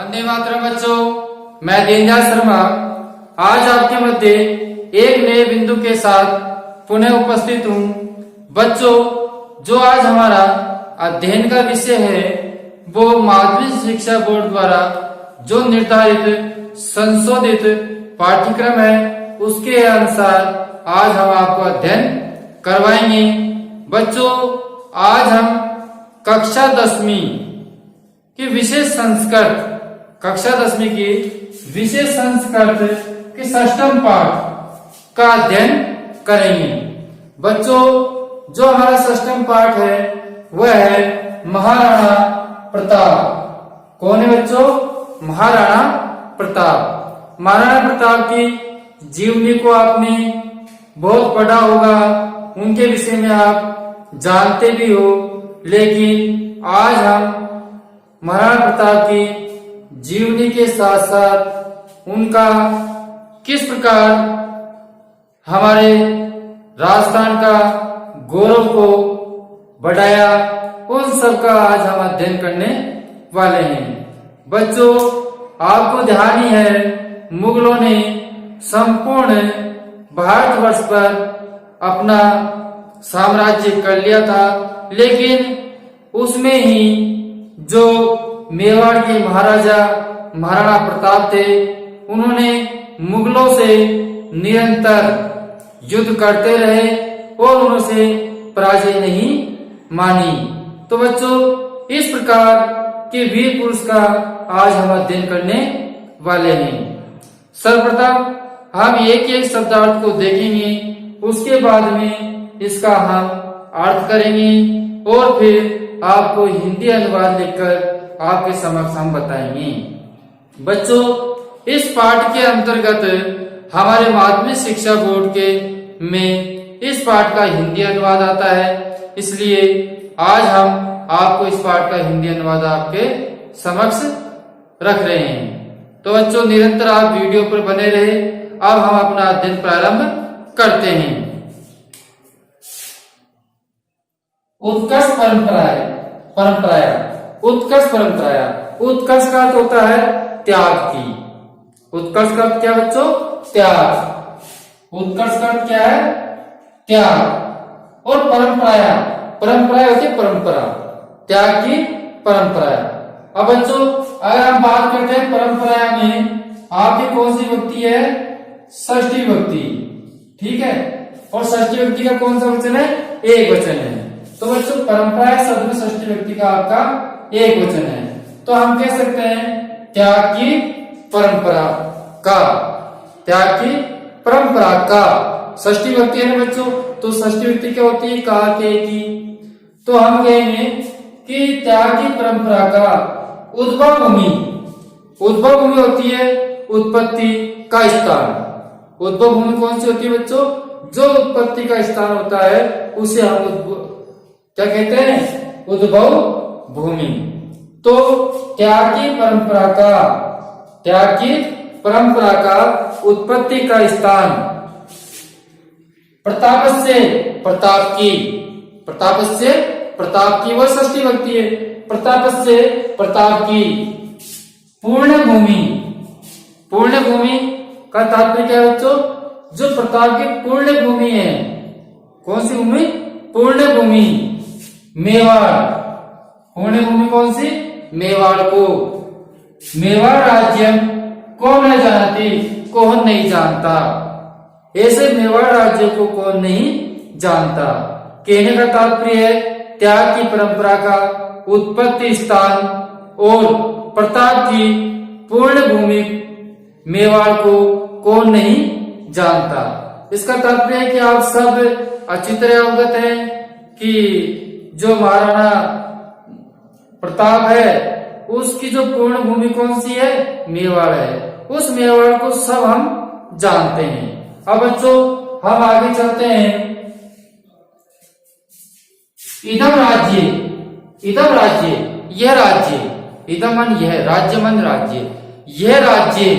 वंदे मातरम बच्चों, मैं दीनदयाल शर्मा आज आपके मध्य एक नए बिंदु के साथ पुनः उपस्थित हूँ। बच्चों, जो आज हमारा अध्ययन का विषय है वो माध्यमिक शिक्षा बोर्ड द्वारा जो निर्धारित संशोधित पाठ्यक्रम है उसके अनुसार आज हम आपको अध्ययन करवाएंगे। बच्चों, आज हम कक्षा 10वीं की विशेष संस्कृत के षष्ठम पाठ का अध्ययन करेंगे। बच्चों, जो हमारा षष्ठम पाठ है वह है महाराणा प्रताप। कौन है बच्चों? महाराणा प्रताप। महाराणा प्रताप की जीवनी को आपने बहुत पढ़ा होगा, उनके विषय में आप जानते भी हो, लेकिन आज हम महाराणा प्रताप की जीवनी के साथ साथ उनका किस प्रकार हमारे राजस्थान का गौरव को बढ़ाया, उन सब का आज हम अध्ययन करने वाले हैं। बच्चों, आपको ध्यान ही है मुगलों ने संपूर्ण भारतवर्ष पर अपना साम्राज्य कर लिया था, लेकिन उसमें ही जो मेवाड़ के महाराजा महाराणा प्रताप थे उन्होंने मुगलों से निरंतर युद्ध करते रहे और उनसे पराजय नहीं मानी। तो बच्चों, इस प्रकार के वीर पुरुष का आज हम अध्ययन करने वाले हैं। सर्वप्रथम हम एक एक शब्दार्थ को देखेंगे, उसके बाद में इसका हम अर्थ करेंगे और फिर आपको हिंदी अनुवाद लिखकर आपके समक्ष हम बताएंगे। बच्चों, इस पाठ के अंतर्गत हमारे माध्यमिक शिक्षा बोर्ड के में इस पाठ का हिंदी अनुवाद आता है, इसलिए आज हम आपको इस पाठ का हिंदी अनुवाद आपके समक्ष रख रहे हैं। तो बच्चों, निरंतर आप वीडियो पर बने रहे। अब हम अपना अध्ययन प्रारंभ करते हैं। उत्कर्ष परंपराया। उत्कर्ष का अर्थ होता है त्याग की। उत्कर्ष का अर्थ क्या बच्चों? त्याग। उत्कर्ष का अर्थ क्या है? त्याग। और परंपरा होती है परंपरा, त्याग की परंपरा। अब बच्चों, अगर हम बात करते हैं परंपरा में आपकी कौन सी विभक्ति है? षष्ठी विभक्ति, ठीक है। और षष्ठी विभक्ति का कौन सा वचन है? एक वचन है। तो बच्चों, परंपरा शब्द में षष्ठी विभक्ति का आपका एक वचन है, तो हम कह सकते हैं त्याग की परंपरा का। त्याग की परंपरा का षष्ठी विभक्ति है ना बच्चों, तो षष्ठी विभक्ति क्या होती है? का, के, की। तो हम कहेंगे कि त्याग की परंपरा का उद्भव भूमि होती है उत्पत्ति का स्थान। उद्भव भूमि कौन सी होती है बच्चों? जो उत्पत्ति का स्थान होता है उसे हम क्या कहते हैं? उद्भव भूमि। तो त्याग की परंपरा का उत्पत्ति का स्थान प्रताप की वह षष्ठी विभक्ति है। प्रताप की पूर्ण भूमि का तात्पर्य क्या है बच्चों? जो प्रताप की पूर्ण भूमि है। कौन सी भूमि? पूर्ण भूमि मेवाड़। पूर्ण भूमि कौन सी? मेवाड़ को। मेवाड़ राज्य कौन न जानती, कौन नहीं जानता। ऐसे मेवाड़ राज्य को कौन नहीं जानता। कहने का तात्पर्य है त्याग की परंपरा का उत्पत्ति स्थान और प्रताप की पूर्ण भूमि मेवाड़ को कौन नहीं जानता। इसका तात्पर्य है कि आप सब अच्छी तरह अवगत हैं कि जो महाराणा प्रताप है उसकी जो पूर्ण भूमि कौन सी है? मेवाड़ है। उस मेवाड़ को सब हम जानते हैं। अब बच्चों, हम आगे चलते हैं। इदम राज्य, यह राज्य, इदम मन यह, राज्य मन राज्य, यह राज्य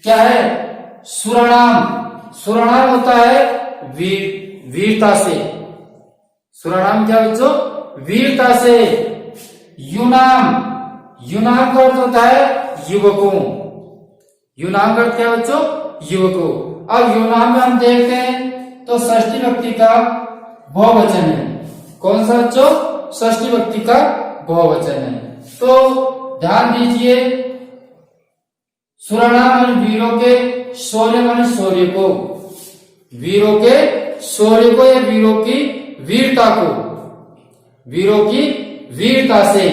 क्या है? सुरनाम होता है वीरता से। सुरनाम क्या बच्चों? वीरता से। यूनाम का अर्थ होता है युवकों। यूनाम का अर्थ क्या बच्चों? युवकों। अब यूनाम में हम देखते हैं तो षष्ठी विभक्ति का बहुवचन है। कौन सा बच्चों? षष्ठी विभक्ति का बहुवचन है। तो ध्यान दीजिए, सुराणा माने वीरों के, शौर्य माने शौर्य को, वीरों के शौर्य को या वीरों की वीरता को, वीरों की वीरता से।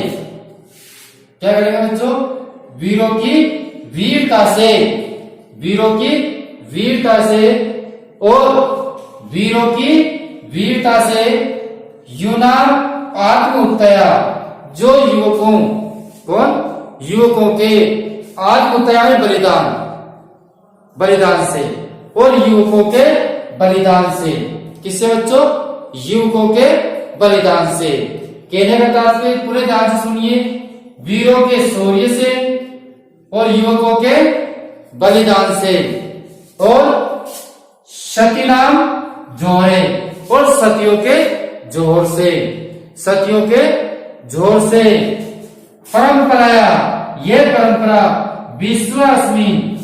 क्या करेगा बच्चों? वीरों की वीरता से, वीरों की वीरता से, और वीरों की वीरता से यूनाम आत्महत्या, जो युवकों, कौन? युवकों के आत्महत्या में बलिदान, बलिदान से, और युवकों के बलिदान से। किससे बच्चों? युवकों के बलिदान से। कहने का तात्पर्य पूरे ध्यान से सुनिए, वीरों के शौर्य से और युवकों के बलिदान से, और सतीनाम जोहरे, और सतियों के जोहर से, सतियों के जोहर से। परंपराया, यह परंपरा विश्व अस्मिन,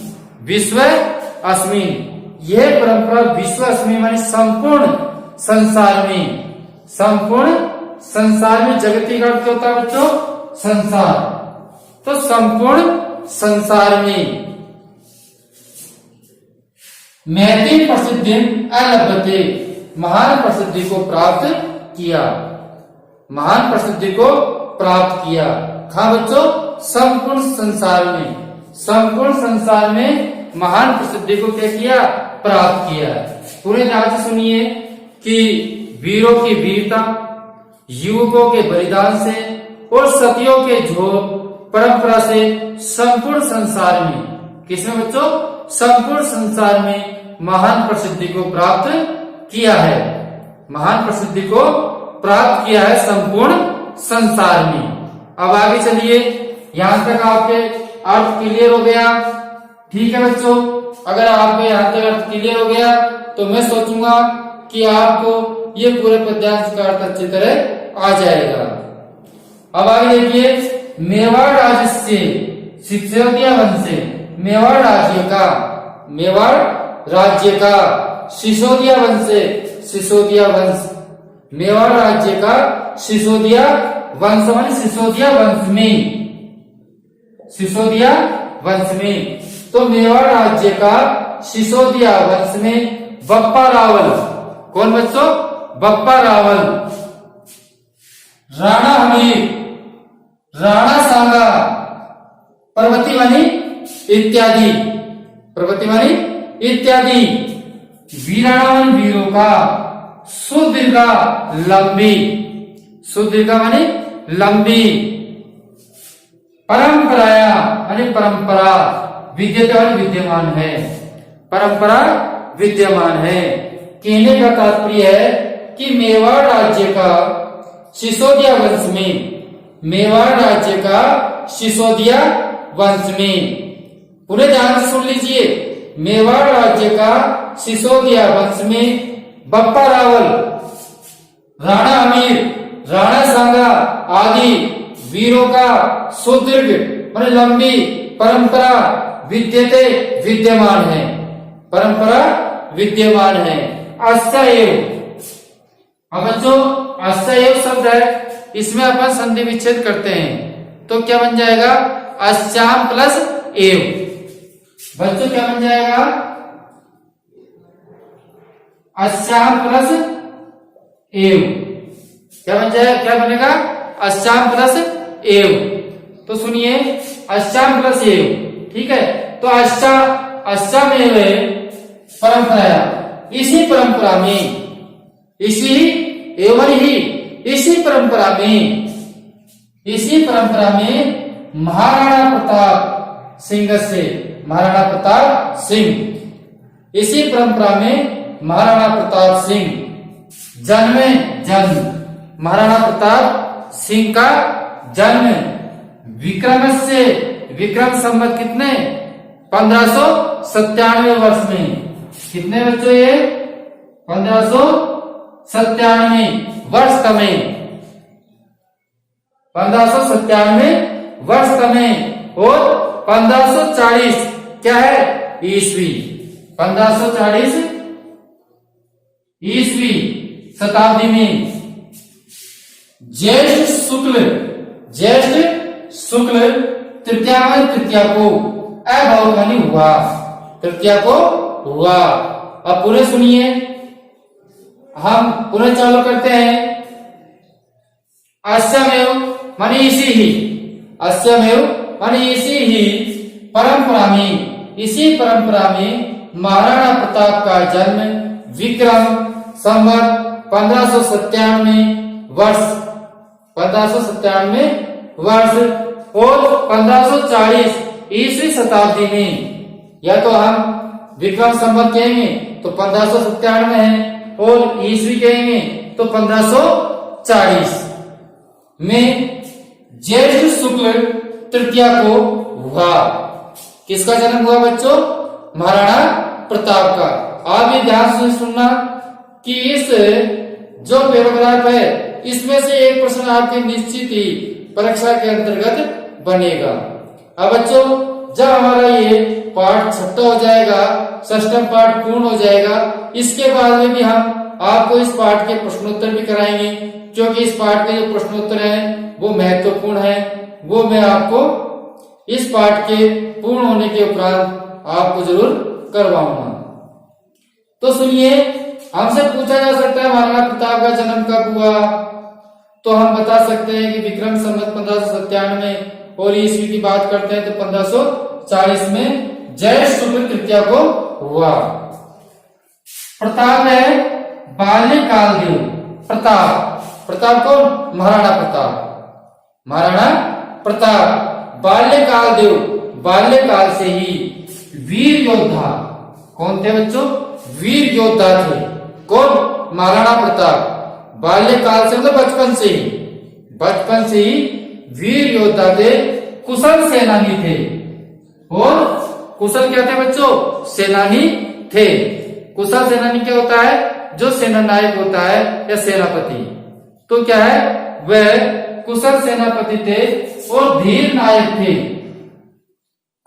विश्व अस्मिन, यह परंपरा विश्व अस्मिन माने संपूर्ण संसार में, संपूर्ण संसार में। जगती का अर्थ क्या होता है बच्चों? संसार। तो संपूर्ण संसार में महती प्रसिद्धि अलभ्यते, महान प्रसिद्धि को प्राप्त किया, महान प्रसिद्धि को प्राप्त किया। कहा बच्चों? संपूर्ण संसार में, संपूर्ण संसार में महान प्रसिद्धि को क्या किया? प्राप्त किया। पूरे ध्यान से सुनिए कि वीरों की वीरता, युवकों के बलिदान से और सतियों के जोर परंपरा से संपूर्ण संसार में, किसमें बच्चों? संपूर्ण संसार में महान प्रसिद्धि को प्राप्त किया है, महान प्रसिद्धि को प्राप्त किया है संपूर्ण संसार में। अब आगे चलिए, यहां तक आपके अर्थ क्लियर हो गया? ठीक है बच्चों, अगर आपको यहां तक अर्थ क्लियर हो गया तो मैं सोचूंगा कि आपको ये पूरे पद्यांश का अर्थ अच्छी तरह आ जाएगा। अब आगे देखिए, मेवाड़ राज्य से सिसोदिया वंश से, मेवाड़ राज्य का, मेवाड़ राज्य का सिसोदिया वंश से, सिसोदिया वंश, मेवाड़ राज्य का सिसोदिया वंश माने सिसोदिया वंश में, सिसोदिया वंश में। तो मेवाड़ राज्य का सिसोदिया वंश में बप्पा रावल, कौन बच्चों? बप्पा रावल, राणा हमीर, राणा सांगा, पर्वतीमणि इत्यादि, पर्वतीमणि इत्यादि वीराणा वीरों का सुदीर्घा लंबी, सुदीर्घा माने लंबी, परंपराया माने परंपरा, विद्यते माने विद्यमान है, परंपरा विद्यमान है। कहने का तात्पर्य है कि मेवाड़ राज्य का सिसोदिया वंश में, मेवाड़ राज्य का सिसोदिया वंश में, पूरे ध्यान से सुन लीजिए, मेवाड़ राज्य का सिसोदिया वंश में बप्पा रावल, राणा अमीर, राणा सांगा आदि वीरों का सुदीर्घ और लंबी परंपरा विद्यते विद्यमान है, परंपरा विद्यमान है। अस्तएव, अब बच्चों अस्तएव शब्द है, इसमें अपन संधि विच्छेद करते हैं तो क्या बन जाएगा? अस्याम प्लस एव। बच्चों क्या बन जाएगा? अस्याम प्लस एव। क्या बन जाएगा? क्या बनेगा? अस्याम प्लस एव। तो सुनिए, अस्याम प्लस एव, ठीक है। तो अस्याम एव परंपरा, इसी परंपरा में, इसी एवं ही इसी परंपरा में, इसी परंपरा में महाराणा प्रताप सिंह से, महाराणा प्रताप सिंह, इसी परंपरा में महाराणा प्रताप सिंह जन्म, महाराणा प्रताप सिंह का जन्म विक्रम से, विक्रम संवत कितने? 1597 वर्ष में। कितने बच्चों? ये 1597 वर्ष का में, 1597 वर्ष तमें और 1540 क्या है ईस्वी, 1540 ईस्वी शताब्दी में ज्येष्ठ शुक्ल तृतीया को अभवकनी हुआ, तृतीया को हुआ। अब पूरे सुनिए, हम पुनः चालू करते हैं। अस्यमेव माने इसी ही, अस्यमेव माने इसी ही परंपरा में, इसी परंपरा में महाराणा प्रताप का जन्म विक्रम संवत 1597 वर्ष, 1597 वर्ष और 1540 ईस्वी शताब्दी में, या तो हम विक्रम संवत कहेंगे तो 1597 है और ईस्वी कहेंगे तो 1540 में ज्येष्ठ शुक्ल तृतीया को हुआ। किसका जन्म हुआ बच्चों? महाराणा प्रताप का। आप ये ध्यान से सुनना कि इस जो पैराग्राफ है इसमें से एक प्रश्न आपके निश्चित ही परीक्षा के अंतर्गत बनेगा। अब बच्चों जब हमारा ये पाठ छठा हो जाएगा, षष्ठम पाठ पूर्ण हो जाएगा, इसके बाद में भी हम आपको इस पाठ के प्रश्नोत्तर भी कराएंगे, क्योंकि इस पाठ के जो प्रश्नोत्तर हैं वो महत्वपूर्ण है। वो मैं आपको इस पाठ के पूर्ण होने के उपरांत आपको जरूर करवाऊंगा। तो सुनिए, हमसे पूछा जा सकता है महाराणा प्रताप का जन्म कब हुआ, तो हम बता सकते हैं कि विक्रम संवत 1597 और ईस्वी की बात करते हैं तो 1540 में ज्येष्ठ शुक्ल तृतीया को हुआ। प्रताप है बाल्यकाल देव। प्रताप, प्रताप कौन? महाराणा प्रताप, महाराणा प्रताप बाल्यकाल देव, बाल्यकाल से ही वीर योद्धा। कौन थे बच्चों? वीर योद्धा थे। कौन? महाराणा प्रताप। बाल्यकाल से मतलब बचपन से ही, बचपन से ही वीर योद्धा थे, कुशल सेनानी थे। और कुशल क्या थे बच्चों? सेनानी थे। कुशल सेनानी क्या होता है? जो सेना नायक होता है या सेनापति, तो क्या है वह कुशल सेनापति थे और धीर नायक थे।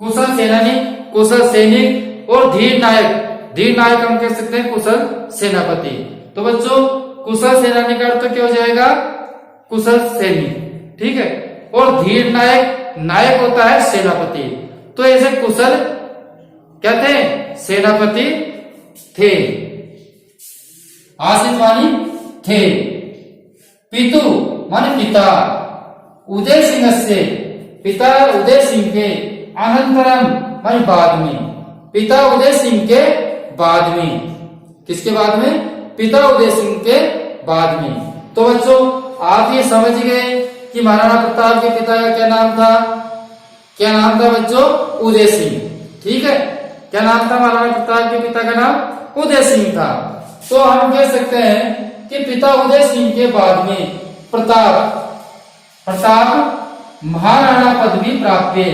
कुशल सेनानी, कुशल सैनिक और धीर नायक, धीर नायक हम कह सकते हैं कुशल सेनापति। तो बच्चों कुशल सेनानी का अर्थ क्या हो जाएगा? कुशल सैनिक, ठीक है। और धीर नायक, नायक होता है सेनापति। तो ऐसे कुशल क्या थे? सेनापति थे, आसिफ मानी थे। पितु माने पिता, उदय सिंह से, पिता उदय सिंह के अनंतरम माने बाद में, पिता उदय सिंह के बाद में। किसके बाद में? पिता उदय सिंह के बाद में। तो बच्चों आप ये समझ गए कि महाराणा प्रताप के पिता का क्या नाम था? क्या नाम था बच्चों? उदय सिंह, ठीक है। क्या नाम था महाराणा प्रताप के पिता का नाम? उदय सिंह था। तो हम कह सकते हैं कि पिता उदय सिंह के बाद में प्रताप महाराणा पदवी प्राप्त है।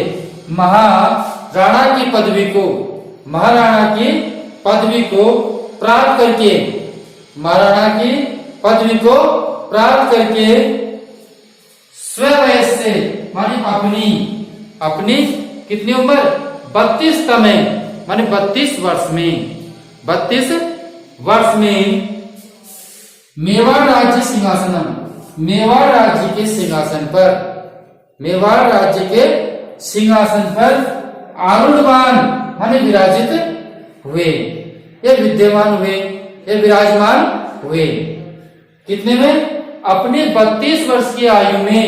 महाराणा की पदवी को, महाराणा की पदवी को प्राप्त करके, महाराणा की पदवी को प्राप्त करके स्ववयस से माने अपनी कितनी उम्र? 32 तमें माने 32 वर्ष में, 32 वर्ष में मेवाड़ राज्य सिंहासन, मेवाड़ राज्य के सिंहासन पर, मेवाड़ राज्य के सिंहासन पर आरूढ़वान माने विराजित हुए, ये विद्यमान हुए, ये विराजमान हुए। कितने में? अपनी 32 वर्ष की आयु में,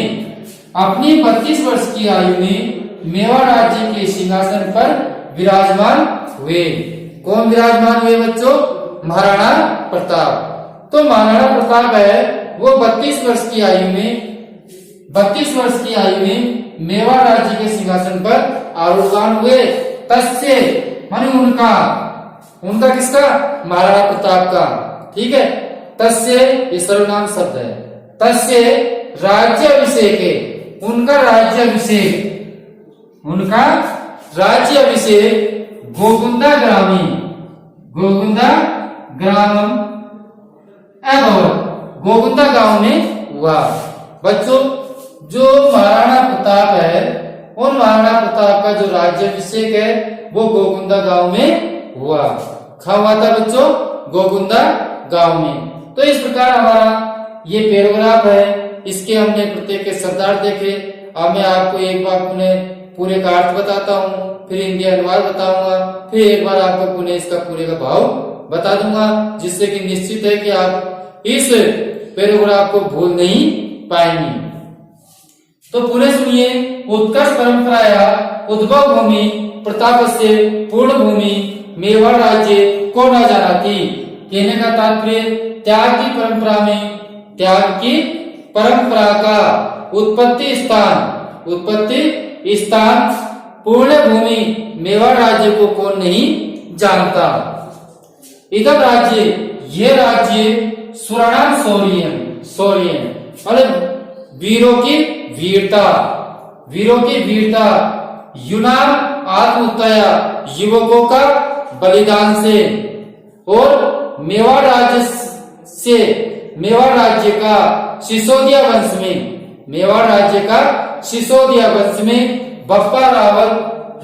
अपनी 32 वर्ष की आयु में मेवाड़ राज्य के सिंहासन पर विराजमान हुए। कौन विराजमान हुए बच्चों? महाराणा प्रताप। तो महाराणा प्रताप है वो 32 वर्ष की आयु में, 32 वर्ष की आयु में मेवाड़ राज्य के सिंहासन पर आरूढ़वान हुए। तस्य माने उनका, उनका किसका? महाराणा प्रताप का, ठीक है। तस्य ये सर्वनाम शब्द है। तस्य राज्याभिषेक, उनका राज्याभिषेक, उनका राज्याभिषेक गोकुंदा ग्रामी, गोकुंदा ग्रामम अभवत, गोकुंदा गांव में हुआ। बच्चों जो महाराणा प्रताप है उन महाराणा प्रताप का जो राज्याभिषेक है वो गोगुंदा गांव में हुआ। कहाँ हुआ था बच्चों? गोगुंदा गांव में। तो इस प्रकार हमारा ये पैराग्राफ है, इसके हमने प्रत्येक के शब्दार्थ देखे। अब मैं आपको एक बार पुनः पूरे का अर्थ बताता हूँ, फिर हिंदी अनुवाद बताऊंगा, फिर एक बार आपको पुनः इसका पूरे का भाव बता दूंगा, जिससे कि निश्चित है कि आप इस पैराग्राफ को भूल नहीं पाएंगे। तो पुनः सुनिए। उत्कर्ष परंपराया उद्भव भूमि प्रताप से पूर्ण भूमि मेवाड़ राज्य को न जाना थी। कहने का तात्पर्य त्याग की परंपरा का उत्पत्ति स्थान पूर्ण भूमि मेवाड़ राज्य को कौन नहीं जानता। इधर राज्य, ये राज्य सुराणाम शौर्य मतलब वीरों की वीरता, युनाम आत्महत्या युवकों का बलिदान से, और मेवाड़ राज्य का सिसोदिया वंश में बप्पा रावल,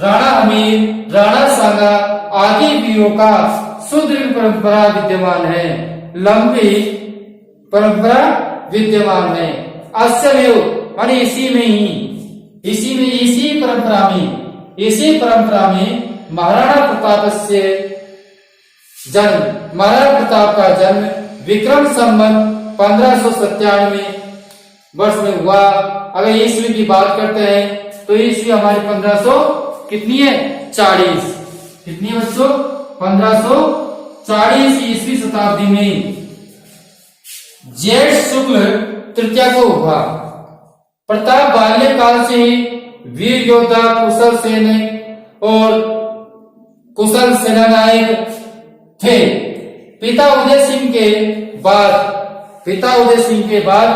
राणा हमीर, राणा सांगा आदि वीरों का सुदृढ़ परंपरा विद्यमान है, लंबी परंपरा विद्यमान है। अश्वमेव माने इसी परंपरा में महाराणा प्रताप का जन्म विक्रम संवत 1597 वर्ष में हुआ। अगर ईस्वी की बात करते हैं तो ईस्वी हमारी 1500 कितनी है? 40। कितनी है बच्चों? 1540 ईस्वी शताब्दी में जेठ शुक्ल तृतीया को हुआ। प्रताप बाल्यकाल से ही वीर योद्धा, कुशल सेनानायक थे। पिता उदय सिंह के बाद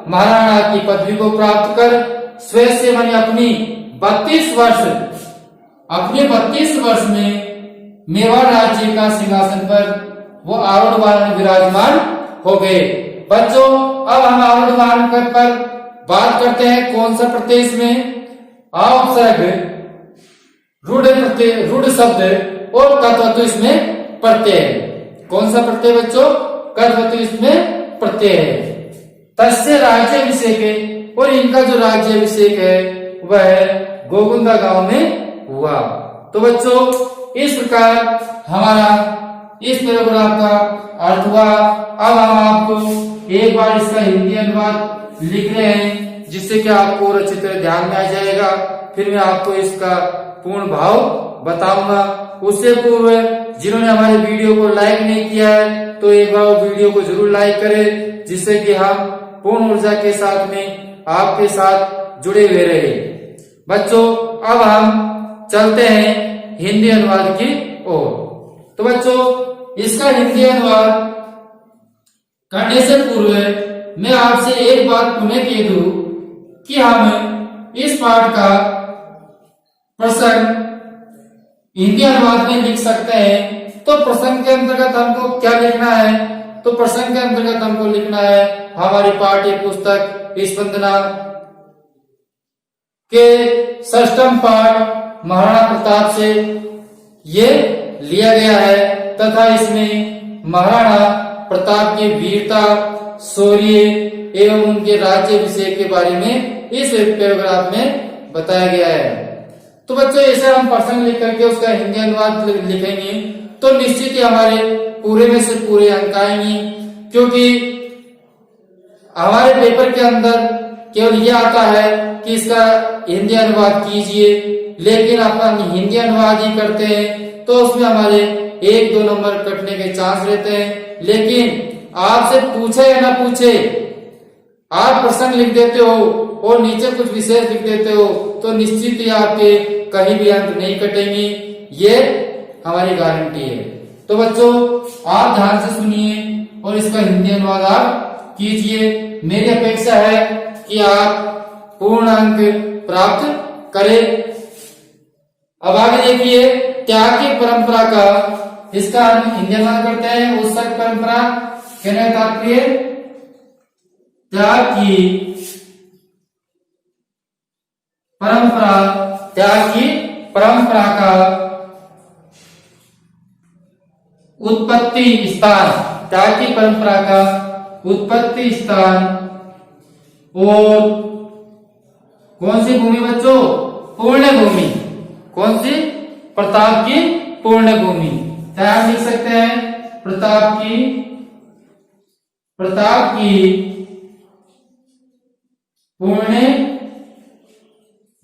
महाराणा की पदवी को प्राप्त कर स्वयं से माने अपनी 32 वर्ष में मेवाड़ राज्य का सिंहासन पर वो आरूढ़ विराजमान हो गए। बच्चों, अब हम आरूढ़ पर बात करते हैं कौन सा प्रत्यय में? रूढ़ शब्द और कत्वतु इसमें प्रत्यय है। कौन सा प्रत्यय बच्चों? कत्वतु इसमें प्रत्यय है। तस्य राज्याभिषेक है, और इनका जो राज्याभिषेक है वह गोगुंदा गांव में हुआ। तो बच्चों, इस प्रकार हमारा इस पैराग्राफ का अर्थ हुआ। अब हम आपको एक बार इसका हिंदी अनुवाद लिख रहे हैं, जिससे कि आपको और अच्छी तरह ध्यान में आ जाएगा। फिर मैं आपको इसका पूर्ण भाव बताऊंगा। उससे पूर्व जिन्होंने हमारे वीडियो को लाइक नहीं किया है तो एक बार वीडियो को जरूर लाइक करें, जिससे कि हम पूर्ण ऊर्जा के साथ में आपके साथ जुड़े हुए रहे। बच्चों, अब हम चलते हैं हिंदी अनुवाद की ओर। तो बच्चों, इसका हिंदी अनुवाद करने से पूर्व मैं आपसे एक बात पुनः कह दूं कि हम इस पाठ का प्रसंग हिंदी अनुवाद में लिख सकते हैं। तो प्रसंग के अंतर्गत हमको क्या लिखना है? तो प्रसंग के अंतर्गत हमको लिखना है हमारी पाठ्य पुस्तक स्पंदना के 6ठम पाठ महाराणा प्रताप से ये लिया गया है, तथा इसमें महाराणा प्रताप की वीरता, शौर्य एवं उनके राज्याभिषेक के बारे में इस पैराग्राफ में बताया गया है। तो बच्चों, ऐसे हम प्रसंग लिख करके उसका हिंदी अनुवाद लिखेंगे तो निश्चित ही हमारे पूरे में से पूरे अंक आएंगे, क्योंकि हमारे पेपर के अंदर केवल ये आता है कि इसका हिंदी अनुवाद कीजिए, लेकिन अपन हिंदी अनुवाद ही करते हैं तो उसमें हमारे 1-2 नंबर कटने के चांस रहते हैं। लेकिन आपसे पूछे या ना पूछे, आप प्रसंग लिख देते हो और नीचे कुछ विशेष लिख देते हो तो निश्चित ही आपके कहीं भी अंक नहीं कटेंगे, ये हमारी गारंटी है। तो बच्चों, आप ध्यान से सुनिए और इसका हिंदी अनुवाद आप कीजिए। मेरी अपेक्षा है कि आप पूर्ण अंक प्राप्त करें। अब आगे देखिए, त्याग की परंपरा का इसका हिंदी अनुवाद करते हैं। उत्सर्ग परंपरा कहने का तात्पर्य त्याग की परंपरा त्याग की परंपरा का उत्पत्ति स्थान, त्याग की परंपरा का उत्पत्ति स्थान और कौन सी भूमि बच्चों? पूर्ण भूमि। कौन सी? प्रताप की पूर्ण भूमि। त्याग लिख सकते हैं प्रताप की पूर्ण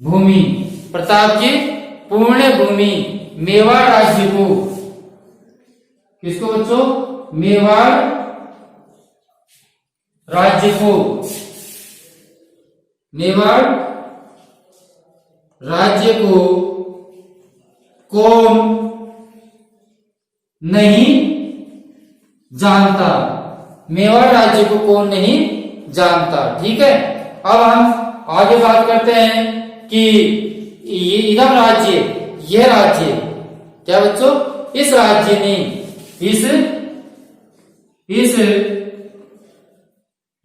भूमि, प्रताप की पूर्ण भूमि मेवाड़ राज्य को। किसको बच्चों? मेवाड़ राज्य को। मेवाड़ राज्य को कौन नहीं जानता? मेवाड़ राज्य को कौन नहीं जानता? ठीक है। अब हम आगे बात करते हैं कि ये इदम राज्य, यह राज्य क्या बच्चों? इस राज्य ने इस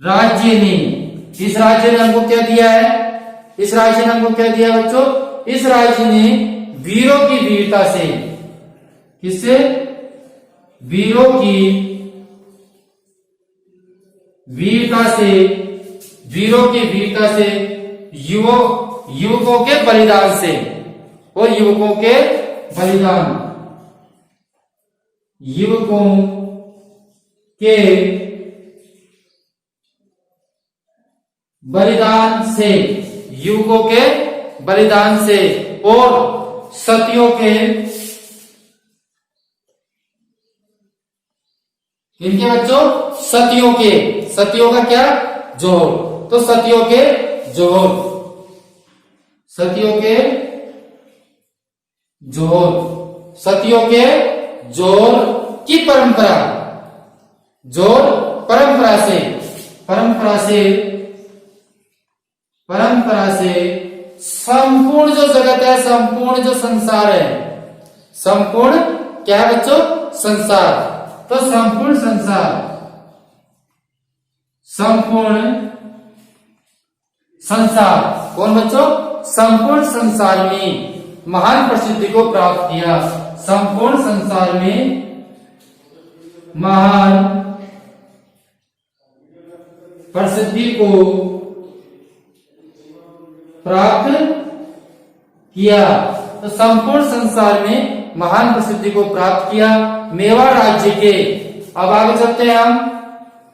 राज्य ने हमको क्या दिया है? इस राज्य ने हमको क्या दिया बच्चों? इस राज्य ने वीरों की वीरता से, किससे? वीरों की वीरता से, वीरों की वीरता से, युवकों के बलिदान से, और युवकों के बलिदान, युवकों के बलिदान से, युवकों के बलिदान से और सतियों के, इनके बच्चों सतियों का क्या? जोर। तो सतियों के जोर, सतियों के जोर की परंपरा, जोर परंपरा से संपूर्ण जो जगत है, संपूर्ण जो संसार है, संपूर्ण क्या है बच्चों? संसार। तो संपूर्ण संसार कौन बच्चों? संपूर्ण संसार में महान प्रसिद्धि को प्राप्त किया। संपूर्ण संसार में महान प्रसिद्धि को प्राप्त किया। तो संपूर्ण संसार में महान प्रसिद्धि को प्राप्त किया मेवाड़ राज्य के। अब आगे चलते हैं हम।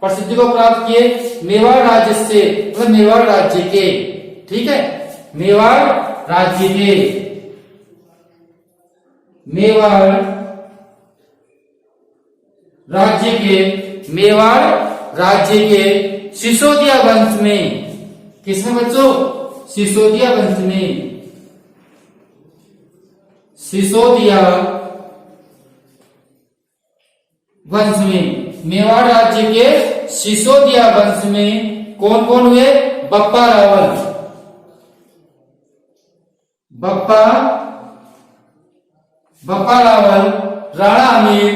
प्रसिद्धि को प्राप्त किए मेवाड़ राज्य से, मतलब मेवाड़ राज्य के। ठीक है, मेवाड़ राज्य के, मेवाड़ राज्य के सिसोदिया वंश में, किसमें बच्चों? सिसोदिया वंश में, सिसोदिया वंश में, मेवाड़ राज्य के सिसोदिया वंश में कौन कौन हुए? बप्पा रावल, बप्पा रावल, राणा अमीर,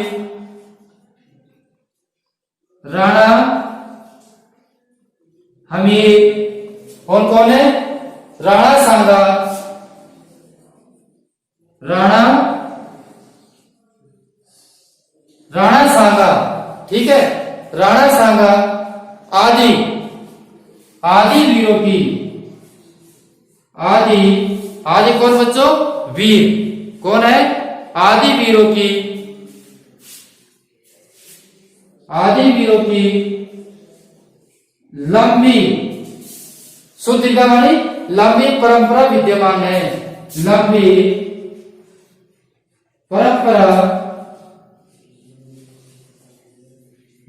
राणा हमीर, कौन कौन है? राणा सांगा, राणा सांगा। ठीक है, राणा सांगा आदि वीरों की, आदि कौन बच्चों? वीर। कौन है? आदि वीरों की लंबी, सूत्रिका मानी लंबी परंपरा विद्यमान है, लंबी परंपरा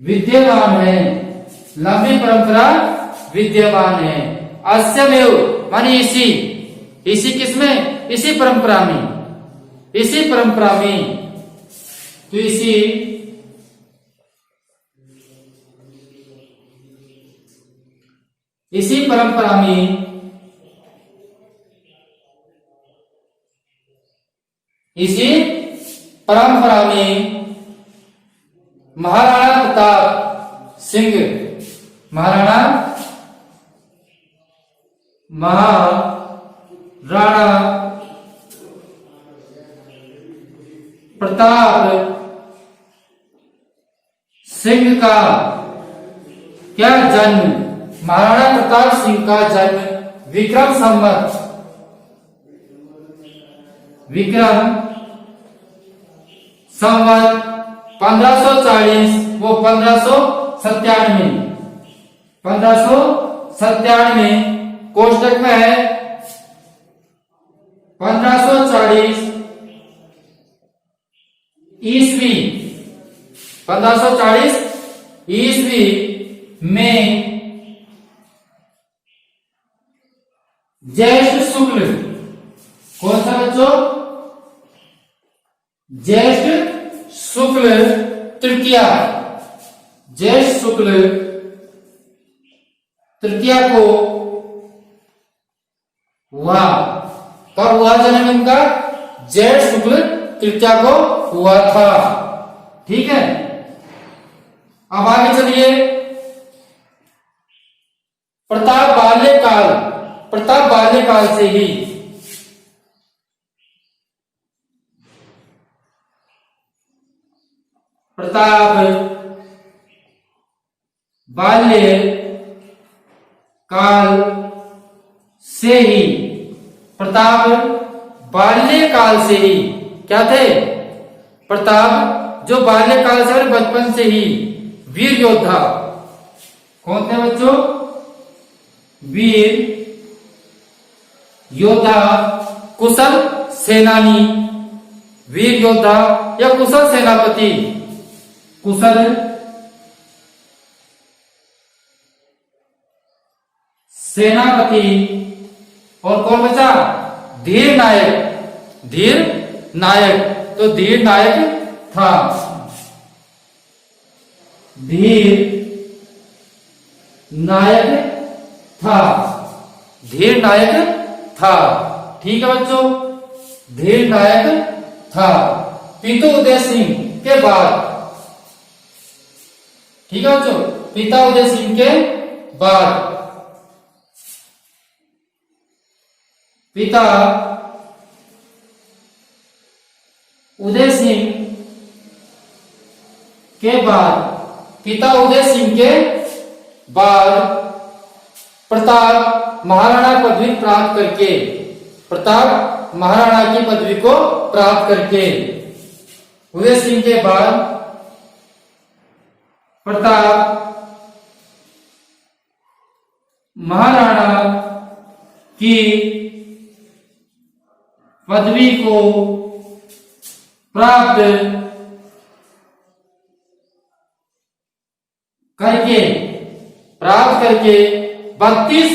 विद्यमान है, लंबी परंपरा विद्यमान है। अस्यमेव मानी इसी किसमें? इसी परंपरा में, तो इसी परंपरा में महाराणा प्रताप सिंह, महाराणा प्रताप सिंह का क्या जन्म, महाराणा प्रताप सिंह का जन्म विक्रम संवत 1540 वो 1597 कोष्टक में है 1540 ईस्वी 1540 ईस्वी में ज्येष्ठ शुक्ल, कौन सा बच्चों, ज्येष्ठ शुक्ल तृतीया, ज्येष्ठ शुक्ल तृतीया को हुआ। कब हुआ जन्म इनका, ज्येष्ठ शुक्ल तृतीया को हुआ था। ठीक है, अब आगे चलिए। प्रताप बाल्यकाल से ही प्रताप बाल्यकाल से ही क्या थे, प्रताप जो बाल्यकाल से और बचपन से ही वीर योद्धा, कौन थे बच्चों, वीर योद्धा, कुशल सेनानी, वीर योद्धा या कुशल सेनापति, कुशल सेनापति, और कौन बचा, धीर नायक, तो धीर नायक था, धीर नायक था। ठीक है बच्चों, धीर नायक था। पिता उदय सिंह के बाद, ठीक है बच्चों, पिता उदय सिंह के बाद पिता उदय सिंह के बाद प्रताप महाराणा पदवी प्राप्त करके, प्रताप महाराणा की पदवी को प्राप्त करके, उदय सिंह के बाद प्रताप महाराणा की पदवी को प्राप्त करके 32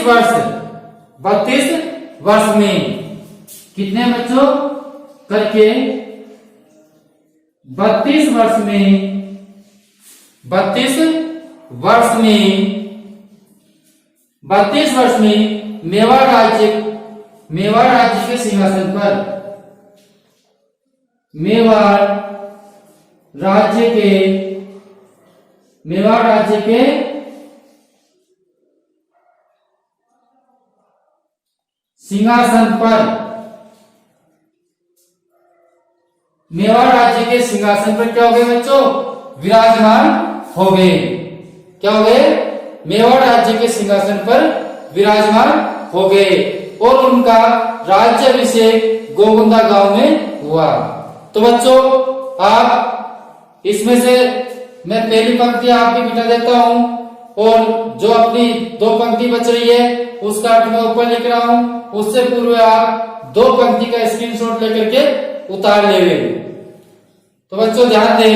वर्ष में, कितने बच्चों, करके 32 वर्ष में मेवाड़ राज्य के सिंहासन पर, मेवाड़ राज्य के सिंहासन पर, मेवाड़ राज्य के सिंहासन पर क्या हो गए बच्चों, विराजमान हो गए। क्या हो गए, मेवाड़ राज्य के सिंहासन पर विराजमान हो गए, और उनका राज्याभिषेक गोगुंदा गांव में हुआ। तो बच्चों, आप इसमें से मैं पहली पंक्ति आपकी मिटा देता हूं, और जो अपनी 2 पंक्ति बच रही है उसका अर्थ मैं ऊपर लिख रहा हूं। उससे पूर्व आप 2 पंक्ति का स्क्रीनशॉट लेकर के उतार लेंगे। तो बच्चों ध्यान दें,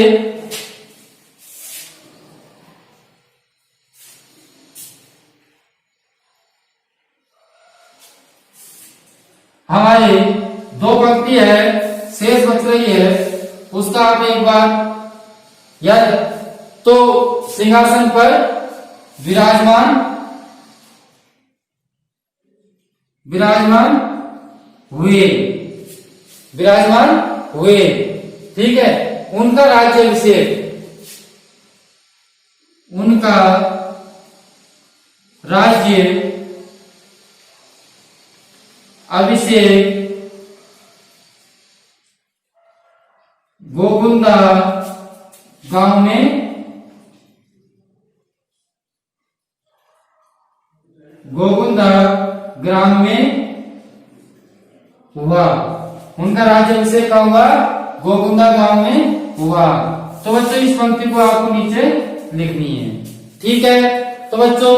हमारी 2 पंक्ति है, शेष बच रही है, उसका आप एक बार याद, तो सिंहासन पर विराजमान हुए, ठीक है। उनका राज्य अभिषेक गोगुंदा ग्राम में हुआ। उनका राज्याभिषेक कहाँ हुआ? गोगुंदा गांव में हुआ। तो बच्चों इस पंक्ति को आपको नीचे लिखनी है। ठीक है, तो बच्चों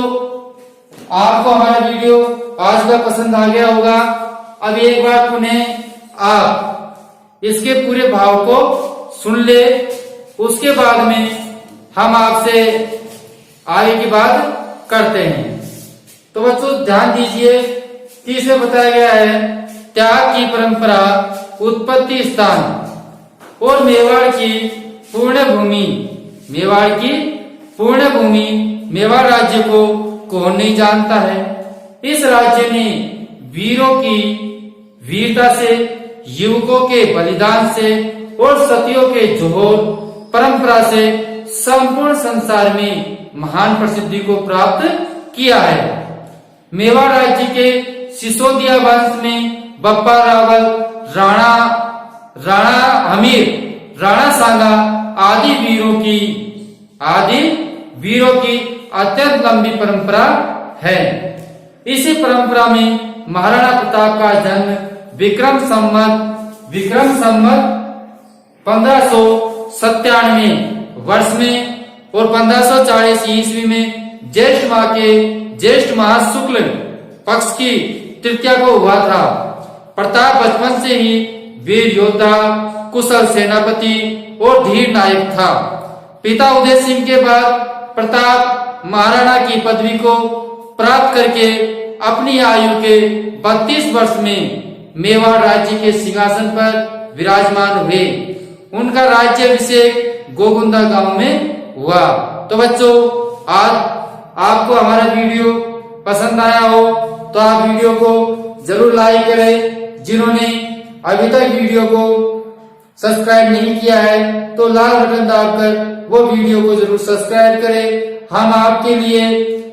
आपको हमारा वीडियो आज का पसंद आ गया होगा। अब एक बार पुनः आप इसके पूरे भाव को सुन ले, उसके बाद में हम आपसे आगे की बात करते हैं। तो बच्चों ध्यान दीजिए कि इसमें बताया गया है त्याग की परंपरा, उत्पत्ति स्थान और मेवाड़ की पूर्ण भूमि। मेवाड़ की पूर्ण भूमि, मेवाड़ राज्य को कौन नहीं जानता है। इस राज्य ने वीरों की वीरता से, युवकों के बलिदान से और सतियों के जोहर परंपरा से संपूर्ण संसार में महान प्रसिद्धि को प्राप्त किया है। मेवाड़ राज्य के सिसोदिया वंश में बप्पा रावल, राणा हमीर, राणा सांगा आदि वीरों की अत्यंत लंबी परंपरा है। इसी परंपरा में महाराणा प्रताप का जन्म विक्रम संवत 1597 वर्ष में और 1540 ईस्वी में ज्येष्ठ माह शुक्ल पक्ष की तृतीया को हुआ था। प्रताप बचपन से ही वीर योद्धा, कुशल सेनापति और धीर नायक था। पिता उदय सिंह के बाद प्रताप महाराणा की पदवी को प्राप्त करके अपनी आयु के 32 वर्ष में मेवाड़ राज्य के सिंहासन पर विराजमान हुए। उनका राज्याभिषेक गोगुंदा गांव में हुआ। तो बच्चों आज आपको हमारा वीडियो पसंद आया हो तो आप वीडियो को जरूर लाइक करें। जिन्होंने अभी तक वीडियो को सब्सक्राइब नहीं किया है तो लाल बटन दबाकर वो वीडियो को जरूर सब्सक्राइब करें। हम आपके लिए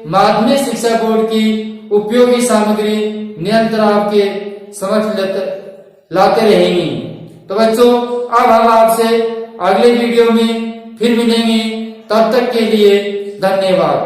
माध्यमिक शिक्षा बोर्ड की उपयोगी सामग्री निरंतर आपके समक्ष लाते रहेंगे। तो बच्चों अब हम आपसे अगले वीडियो में फिर मिलेंगे। तब तक के लिए धन्यवाद।